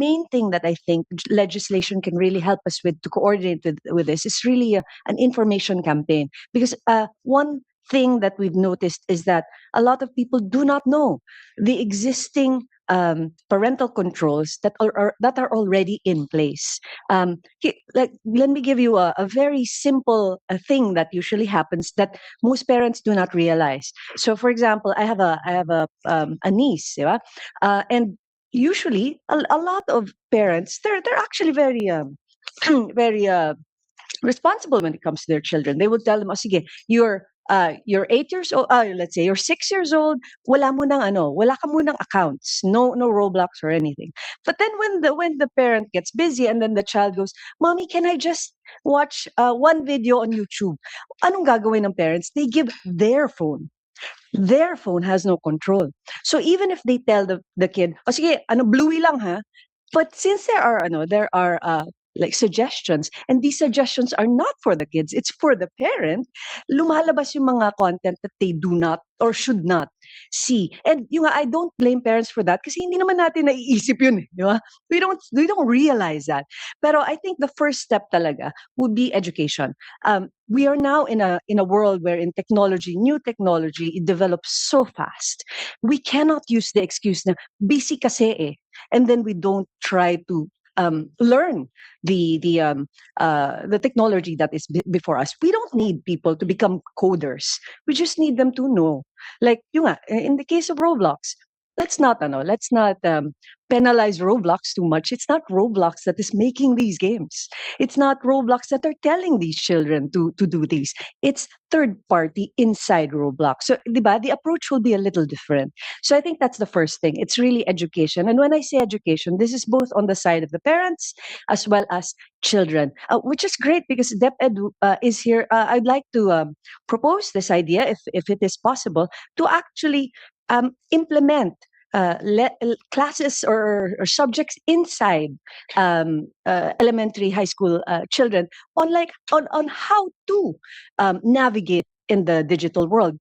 main thing that I think legislation can really help us with to coordinate with this is really an information campaign. Because one thing that we've noticed is that a lot of people do not know the existing parental controls that are already in place. Like, let me give you a very simple thing that usually happens that most parents do not realize. So, for example, I have a niece, di ba? And usually a lot of parents, they're actually very very responsible when it comes to their children. They would tell them, "Oh, sige, you're 8 years old. Let's say you're 6 years old. Wala ka munang accounts. No Roblox or anything." But then when the parent gets busy and then the child goes, "Mommy, can I just watch one video on YouTube?" Anong gagawin ng parents? They give their phone. Their phone has no control. So even if they tell the kid, "Oh, sige, bluey lang ha." But since there are like suggestions, and these suggestions are not for the kids, it's for the parent, lumalabas yung mga content that they do not or should not see. And yung nga, I don't blame parents for that kasi hindi naman natin naiisip yun, di ba? We don't realize that. Pero I think the first step talaga would be education. We are now in a world where in technology, new technology, it develops so fast. We cannot use the excuse na busy kasi eh, and then we don't try to learn the technology that is before us. We don't need people to become coders. We just need them to know. Like yung nga, in the case of Roblox, let's not penalize Roblox too much. It's not Roblox that is making these games. It's not Roblox that are telling these children to do these. It's third party inside Roblox. So, di ba, the approach will be a little different. So I think that's the first thing. It's really education. And when I say education, this is both on the side of the parents as well as children, which is great because DepEd is here. I'd like to propose this idea, if it is possible, to actually implement classes or subjects inside elementary, high school children on how to navigate in the digital world.